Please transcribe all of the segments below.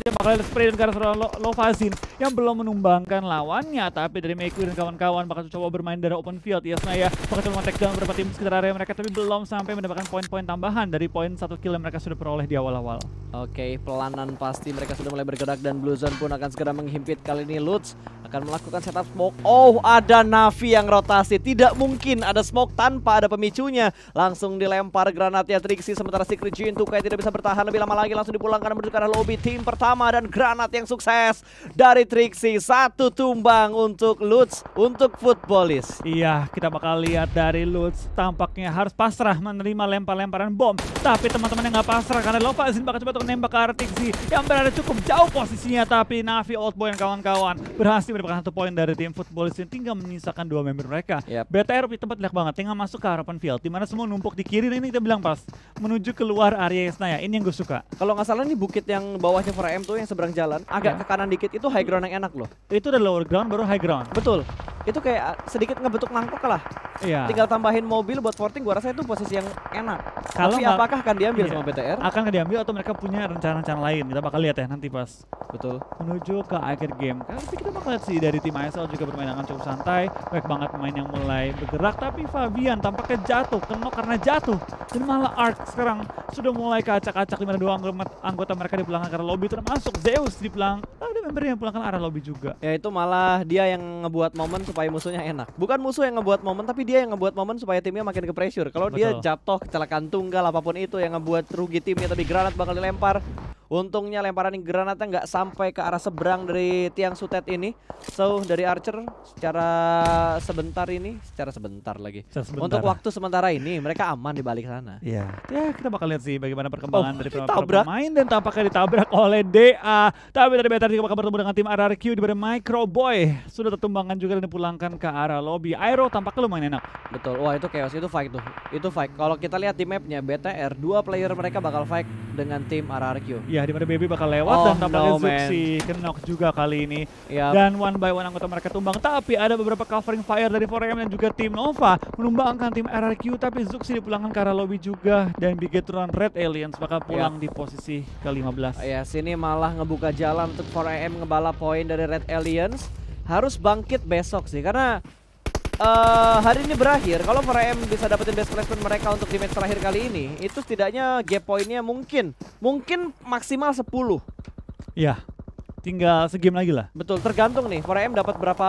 dia bakal ada spray dan ke arah seorang Lovazin yang belum menumbangkan lawannya. Tapi dari Meku dan kawan-kawan bakal coba bermain dari open field. Yasnaya bakal coba take down beberapa tim sekitar area mereka, tapi belum sampai mendapatkan poin-poin tambahan dari poin 1 kill yang mereka sudah peroleh di awal-awal. Oke, pelanan pasti mereka sudah mulai bergerak dan Blue Zone pun akan segera menghimpit. Kali ini Lutz akan melakukan setup smoke. Oh, ada Navi yang rotasi. Tidak mungkin ada smoke tanpa ada pemicunya. Langsung dilempar granatnya Trixie, sementara Secret Jin Tukai tidak bisa bertahan lebih lama lagi, langsung dipulangkan menuju ke arah lobby tim pertama dan granat yang sukses dari Trixie. 1 tumbang untuk Lutz, untuk Footballist. Iya, kita bakal lihat dari Lutz tampaknya harus pasrah menerima lempar-lemparan bom. Tapi teman-teman yang nggak pasrah karena Lovazin bakal coba untuk nembak ke arah Trixie yang berada cukup jauh posisinya. Tapi Navi, Oldboy dan kawan-kawan berhasil mendapatkan 1 poin dari tim Footballist yang tinggal menyisakan 2 member mereka. BTR di tempat lihat banget, tinggal masuk ke arah open field, dimana semua numpuk di kiri. Ini kita bilang pas menuju keluar area Yasnaya. Ini yang gue suka. Kalau nggak salah nih bukit yang bawahnya 4AM tuh yang seberang jalan, agak ke kanan dikit itu high ground yang enak loh. Itu udah lower ground baru high ground. Betul. Itu kayak sedikit ngebentuk mangkok lah. Iya. Tinggal tambahin mobil buat forting, gua rasa itu posisi yang enak. Kalau tapi apakah akan diambil sama BTR? Akan diambil atau mereka punya rencana-rencana lain? Kita bakal lihat ya nanti pas. Betul. Menuju ke akhir game. Tapi kita bakal lihat sih dari tim ISL juga bermain dengan cukup santai. Banyak banget pemain yang mulai bergerak. Tapi Fabian tampaknya jatuh. Kena karena jatuh. Dan malah Ark sekarang sudah mulai kacak-kacak, dimana 2 anggota mereka dipulangkan ke arah lobby, termasuk Zeus dipulangkan. Ada member yang pulangkan arah lobby juga. Ya itu malah dia yang ngebuat momen supaya musuhnya enak. Bukan musuh yang ngebuat momen, tapi dia yang ngebuat momen supaya timnya makin ke pressure. Kalau dia jatuh, kecelakaan tunggal, apapun itu yang ngebuat rugi timnya, tapi granat bakal dilempar. Untungnya lemparan granatnya nggak sampai ke arah seberang dari tiang sutet ini. So dari Archer secara sebentar lagi. Untuk waktu sementara ini mereka aman di balik sana. Iya. Ya kita bakal lihat sih bagaimana perkembangan dari pemain, dan tampaknya ditabrak oleh DA. Tapi dari BTR juga bakal bertemu dengan tim RRQ di mana Microboy sudah tertumbangkan juga dan dipulangkan ke arah lobby. Aero tampaknya lumayan enak. Betul. Wah itu chaos, itu fight tuh. Itu fight. Kalau kita lihat di mapnya BTR, 2 player mereka bakal fight dengan tim RRQ. Ya, di mana Baby bakal lewat dan tampaknya Zuxi kenok juga kali ini. Dan 1 by 1 anggota mereka tumbang. Tapi ada beberapa covering fire dari 4AM dan juga tim Nova menumbangkan tim RRQ. Tapi Zuxi dipulangkan ke arah lobby juga, dan Bigetron Red Aliens bakal pulang di posisi ke-15. Ya, sini malah ngebuka jalan untuk 4AM ngebalap poin dari Red Aliens. Harus bangkit besok sih, karena hari ini berakhir. Kalau 4AM bisa dapetin best placement mereka untuk di match terakhir kali ini, itu setidaknya gap poinnya mungkin maksimal 10. Ya, tinggal segame lagi lah. Betul, tergantung nih 4AM dapat berapa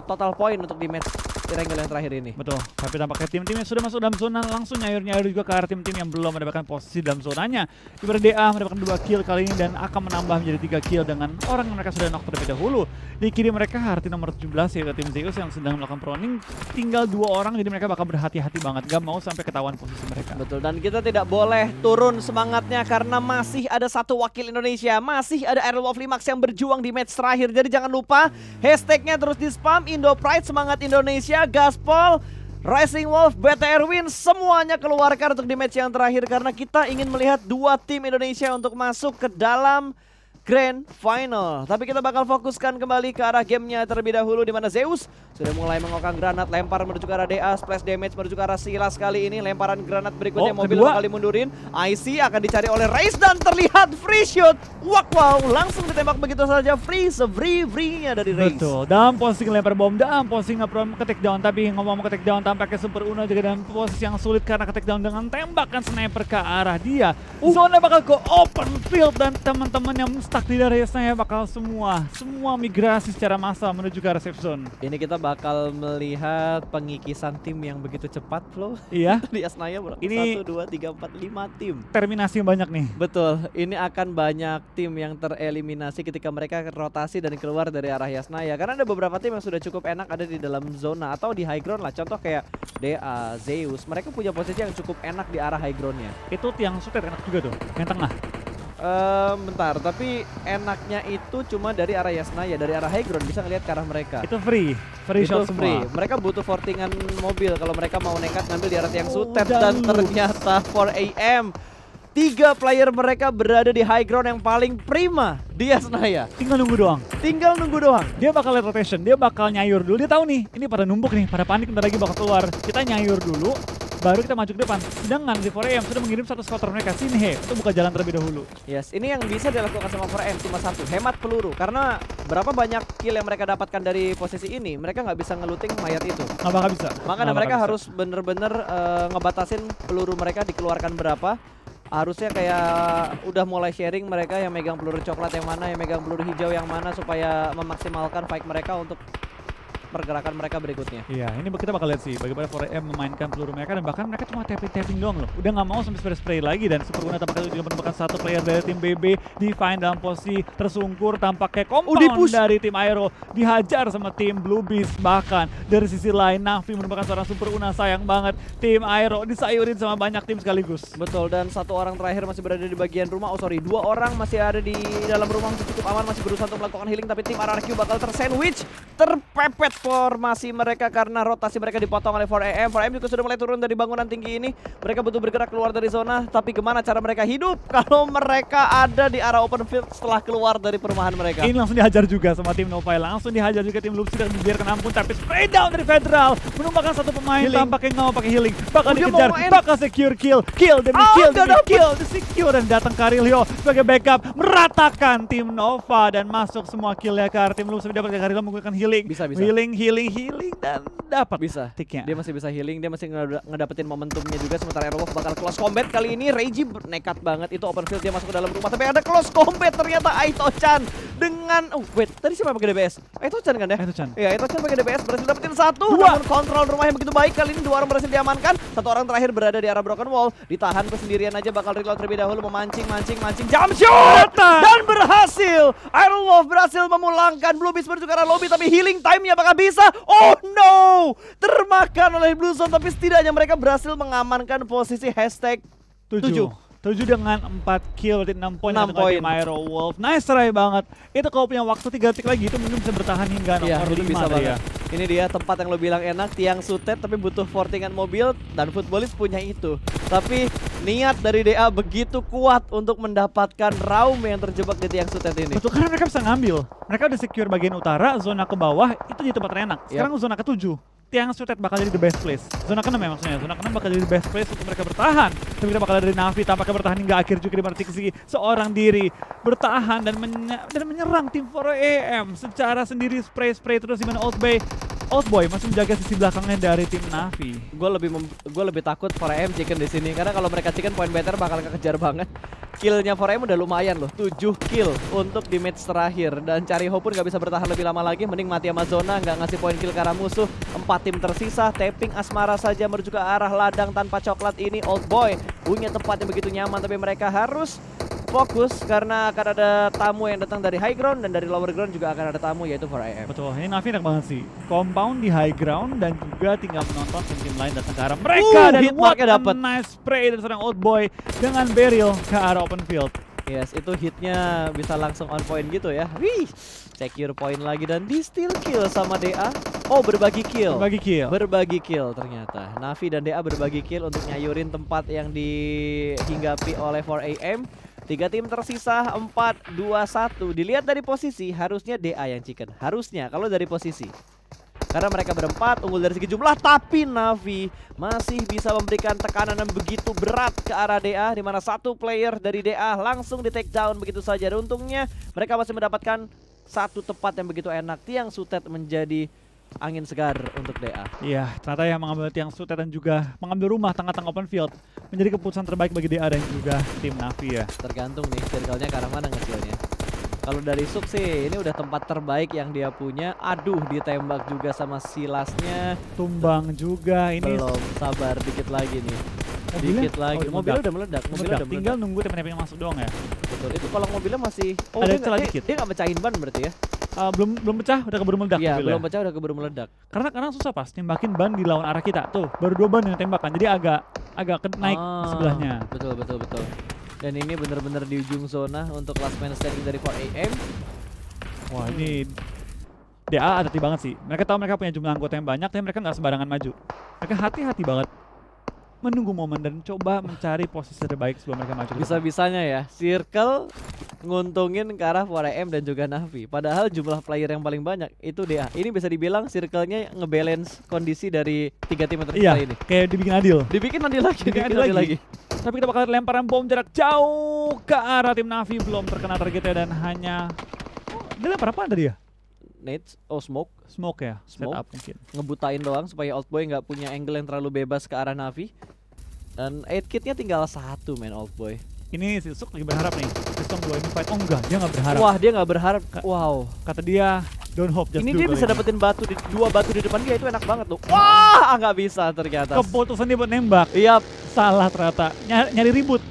total poin untuk di match Triangle yang terakhir ini. Betul, tapi tampaknya tim-tim yang sudah masuk dalam zona langsung nyayur-nyayur juga ke arah tim-tim yang belum mendapatkan posisi dalam zonanya. Di mana DA mendapatkan 2 kill kali ini dan akan menambah menjadi 3 kill dengan orang yang mereka sudah knock terlebih dahulu. Di kiri mereka Harti nomor 17 yaitu tim Zeus yang sedang melakukan proning. Tinggal 2 orang, jadi mereka bakal berhati-hati banget, gak mau sampai ketahuan posisi mereka. Betul, dan kita tidak boleh turun semangatnya karena masih ada 1 wakil Indonesia, masih ada Airwolf Limax yang berjuang di match terakhir. Jadi jangan lupa hashtagnya terus di spam, Indo Pride, semangat Indonesia, Gaspol, Rising Wolf, BTR Win, semuanya keluarkan untuk di match yang terakhir karena kita ingin melihat 2 tim Indonesia untuk masuk ke dalam Grand Final. Tapi kita bakal fokuskan kembali ke arah gamenya terlebih dahulu, di mana Zeus sudah mulai mengokang granat, lempar menuju ke arah DA, splash damage menuju ke arah Silas kali ini. Lemparan granat berikutnya, mobil bakal dimundurin. IC akan dicari oleh Raze dan terlihat free shot. Wow, langsung ditembak begitu saja, free-nya dari Raze. Betul, dalam posisi lempar bom, dalam posisi nge-prom ke take down. Tapi ngomong-ngomong ke take down, tampaknya Super Uno juga dalam posisi yang sulit karena ke take down dengan tembakan sniper ke arah dia. Zona bakal ke open field dan teman-teman yang stuck di area Yasnaya bakal semua migrasi secara massal menuju ke arah safe zone. Ini kita bakal melihat pengikisan tim yang begitu cepat, Flo. Iya. Di Yasnaya bro. Ini 1, 2, 3, 4, 5 tim. Terminasi banyak nih. Betul, ini akan banyak tim yang tereliminasi ketika mereka rotasi dan keluar dari arah Yasnaya. Karena ada beberapa tim yang sudah cukup enak ada di dalam zona atau di high ground lah. Contoh kayak DA, Zeus, mereka punya posisi yang cukup enak di arah high groundnya. Itu tiang sutet enak juga tuh, yang tengah. Bentar, tapi enaknya itu cuma dari arah Yasnaya, dari arah high ground bisa ngelihat ke arah mereka. Itu free shot free. semua. Mereka butuh fortingan mobil kalau mereka mau nekat ngambil di arah tiang sutet dan ternyata 4AM 3 player mereka berada di high ground yang paling prima di Yasnaya. Tinggal nunggu doang. Dia bakal lihat rotation, dia bakal nyayur dulu. Dia tahu nih, ini pada numpuk nih, pada panik bentar lagi bakal keluar. Kita nyayur dulu. baru kita maju ke depan. Sedangkan di 4AM sudah mengirim satu scouter mereka, Sinhe, untuk buka jalan terlebih dahulu. Yes, ini yang bisa dilakukan sama 4AM cuma satu, hemat peluru. Karena berapa banyak kill yang mereka dapatkan dari posisi ini, mereka nggak bisa ngeluting mayat itu. Nggak bakal bisa. Makanya mereka harus bener-bener ngebatasin peluru mereka dikeluarkan berapa. Harusnya kayak udah mulai sharing mereka yang megang peluru coklat yang mana, yang megang peluru hijau yang mana, supaya memaksimalkan fight mereka untuk pergerakan mereka berikutnya. Iya, ini kita bakal lihat sih bagaimana 4AM memainkan peluru mereka dan bahkan mereka cuma tapping doang loh. Udah nggak mau sampai spray lagi dan Super Una tampaknya juga menemukan satu player dari tim BB Divine dalam posisi tersungkur, tampaknya compound dari tim Aero dihajar sama tim Blue Beast. Bahkan dari sisi lain Navi menemukan seorang Super Una, sayang banget tim Aero disayurin sama banyak tim sekaligus. Betul, dan satu orang terakhir masih berada di bagian rumah. Dua orang masih ada di dalam rumah, cukup aman, masih berusaha untuk melakukan healing, tapi tim RRQ bakal tersandwich, terpepet formasi mereka karena rotasi mereka dipotong oleh 4AM. 4AM juga sudah mulai turun dari bangunan tinggi ini. Mereka butuh bergerak keluar dari zona, tapi gimana cara mereka hidup kalau mereka ada di arah open field setelah keluar dari perumahan mereka? Ini langsung dihajar juga sama tim Novae, langsung dihajar juga tim Lux, tidak dibiarkan ampun, tapi spray down dari Federal menumbangkan satu pemain tampaknya nggak mau pakai healing, bakal dikejar, bakal secure kill demi kill, secure dan datang Karilio sebagai backup meratakan tim Nova dan masuk semua killnya ke tim Lux. Mendapatkan Karilio menggunakan healing, healing dan dapat bisa tiknya. Dia masih bisa healing, dia masih ngedapetin momentumnya juga. Sementara Airwolf bakal close combat kali ini. Reggie nekat banget, itu open field, dia masuk ke dalam rumah, tapi ada close combat ternyata. Aito-chan dengan wait, tadi siapa pakai DBS? Aito-chan kan ya? Aito-chan. Iya, Aito-chan pakai DBS berhasil dapetin satu. Namun kontrol rumah yang begitu baik kali ini, 2 orang berhasil diamankan. Satu orang terakhir berada di arah broken wall, ditahan kesendirian aja, bakal reload terlebih dahulu, memancing jump shot dan berhasil. Airwolf berhasil memulangkan Blue Beast menuju ke arah lobby, tapi healing time-nya apakah bisa? Oh no! Termakan oleh Blue Zone, tapi setidaknya mereka berhasil mengamankan posisi hashtag 7 dengan 4 kill, berarti 6 poin untuk tim Aero Wolf. Nice try banget. Itu kalau punya waktu 3 detik lagi, itu mungkin bisa bertahan hingga nomor 5 bisa banget. Ini dia tempat yang lo bilang enak, tiang sutet tapi butuh fortingan mobil, dan Footballis punya itu. Tapi niat dari DA begitu kuat untuk mendapatkan Raum yang terjebak di tiang sutet ini. Betul, karena mereka bisa ngambil. Mereka udah secure bagian utara, zona ke bawah, itu di tempat enak. Sekarang zona ke-7. Tiang sutet bakal jadi the best place. Zona ke-6 ya maksudnya. Zona ke-6 bakal jadi the best place untuk mereka bertahan. Tapi kita bakal dari Navi tampaknya bertahan hingga akhir juga, di mana Tixi seorang diri bertahan dan menyerang tim 4AM secara sendiri, spray terus, di mana Oldboy masih menjaga sisi belakangnya dari tim Navi. Gue lebih takut 4AM chicken di sini, karena kalau mereka chicken point better bakal kekejar banget. Killnya 4AM udah lumayan loh, 7 kill untuk di match terakhir, dan Cariho pun gak bisa bertahan lebih lama lagi. Mending mati sama zona, gak ngasih poin kill ke arah musuh. 4 tim tersisa, tapping Asmara saja menuju ke arah ladang tanpa coklat ini. Oldboy punya tempat yang begitu nyaman, tapi mereka harus fokus karena akan ada tamu yang datang dari high ground, dan dari lower ground juga akan ada tamu, yaitu 4AM. Betul, ini Navi enak banget sih. Compound di high ground dan juga tinggal menonton tim lain datang ke arah mereka, dan dapet nice spray dari seorang Oldboy dengan barrel ke arah open field. Yes, itu hitnya bisa langsung on point gitu ya. Wih, secure point lagi dan di steal kill sama DA. Oh, berbagi kill ternyata. Navi dan DA berbagi kill untuk nyayurin tempat yang dihinggapi oleh 4AM. 3 tim tersisa, 4-2-1. Dilihat dari posisi, harusnya DA yang chicken. Harusnya, kalau dari posisi. Karena mereka berempat, unggul dari segi jumlah, tapi Navi masih bisa memberikan tekanan yang begitu berat ke arah DA, di mana satu player dari DA langsung di take down begitu saja. Dan untungnya mereka masih mendapatkan satu tempat yang begitu enak. Tiang sutet menjadi angin segar untuk DA. Iya, ternyata yang mengambil tiang sutet dan juga mengambil rumah tengah-tengah open field menjadi keputusan terbaik bagi DA dan juga tim Navi ya. Tergantung nih circle-nya ke arah mana ngecilnya. Kalau dari Sub sih, ini udah tempat terbaik yang dia punya. Aduh, ditembak juga sama Silasnya. Tumbang juga ini. Belum, sabar dikit lagi nih. Dikit lagi. Mobilnya udah meledak. Tinggal nunggu TPN yang masuk doang ya. Betul, itu kalau mobilnya masih ada celah dikit. Dia nggak mecahin ban berarti ya? Belum pecah, udah keburu meledak. Iya, belum pecah udah keburu meledak. Karena susah pas nembakin ban di lawan arah kita. Tuh, baru 2 ban yang tembakan. Jadi agak naik sebelahnya. Betul. Dan ini benar-benar di ujung zona untuk last man standing dari 4AM. Wah, ini DA hati banget sih. Mereka tahu mereka punya jumlah anggota yang banyak, tapi mereka nggak sembarangan maju. Mereka hati-hati banget. menunggu momen dan coba mencari posisi terbaik sebelum mereka maju ke depan. Bisa-bisanya ya, Circle nguntungin ke arah 4AM dan juga Na'Vi. Padahal jumlah player yang paling banyak itu DA. Ini bisa dibilang Circle-nya ngebalance kondisi dari 3 tim yang terpisah ini. Kayak dibikin adil. Dibikin adil lagi, Dibikin adil lagi. Tapi kita bakal lemparan bom jarak jauh ke arah tim Na'Vi, belum terkena targetnya dan hanya dia lempar apa tadi ya? Nades, smoke. Smoke ya, Smoke. setup mungkin. Ngebutain doang supaya Oldboy nggak punya angle yang terlalu bebas ke arah Na'Vi. Dan 8 kitnya tinggal 1 main Oldboy. Ini si Suk lagi berharap nih, Piston 2 ini fight. Oh enggak, dia nggak berharap. Wah, dia nggak berharap. Wow. Kata dia, don't hope, just Ini do dia kali bisa ini. dapetin batu di 2 batu di depan dia, itu enak banget tuh. Wah, nggak bisa ternyata. Keputusan dia buat nembak, Iya, salah ternyata. Nyari ribut.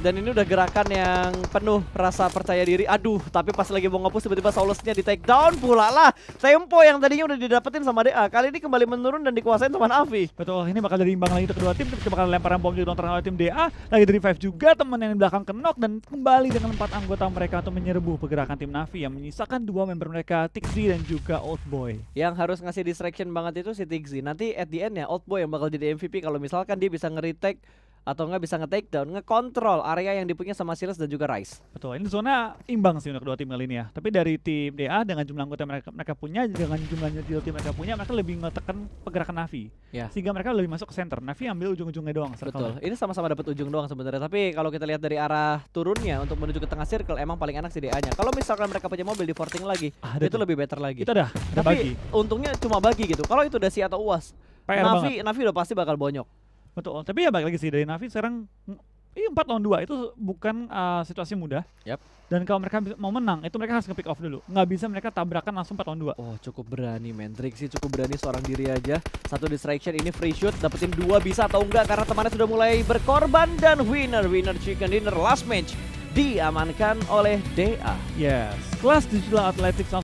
dan ini udah gerakan yang penuh rasa percaya diri. Aduh, tapi pas lagi mau nge-push tiba-tiba Saulusnya di take down pula lah. Tempo yang tadinya udah didapetin sama DA kali ini kembali menurun dan dikuasain sama Na'Vi. Betul, ini bakal dari imbang lagi untuk kedua tim. Kita bakal lemparan bom juga nonton oleh tim DA. Lagi dari 5 juga, teman yang di belakang kenok dan kembali dengan 4 anggota mereka untuk menyerbu pergerakan tim Na'Vi yang menyisakan 2 member mereka, Tixi dan juga Oldboy. Yang harus ngasih distraction banget itu si Tixi. Nanti at the end ya Oldboy yang bakal jadi MVP kalau misalkan dia bisa nge-retake atau nggak bisa nge-take down, nge-control area yang dipunya sama Silas dan juga Rice. Betul, ini zona imbang sih untuk kedua tim kali ini ya. Tapi dari tim DA dengan jumlah anggota mereka punya, dengan jumlahnya tim mereka punya, mereka lebih ngetekan pergerakan Na'Vi. Ya. Sehingga mereka lebih masuk ke center. Na'Vi ambil ujung-ujungnya doang. Betul, ini sama-sama dapat ujung doang sebenarnya. Tapi kalau kita lihat dari arah turunnya untuk menuju ke tengah circle, emang paling enak si DA-nya. Kalau misalkan mereka punya mobil di forting lagi, Ada itu tuh. lebih better lagi. Kita dah bagi. Tapi untungnya cuma bagi gitu. Kalau itu udah si atau UAS, PR banget. Na'Vi udah pasti bakal bonyok. Betul, tapi ya balik lagi sih dari Na'Vi sekarang ini 4 lawan 2 itu bukan situasi mudah. Yap. Dan kalau mereka mau menang, itu mereka harus nge-pick off dulu. Nggak bisa mereka tabrakan langsung 4 lawan 2. Oh, cukup berani men. Trixie cukup berani seorang diri aja. 1 distraction, ini free shoot, dapetin 2 bisa atau enggak karena temannya sudah mulai berkorban dan winner chicken dinner last match diamankan oleh DA. Yes, kelas digital athletics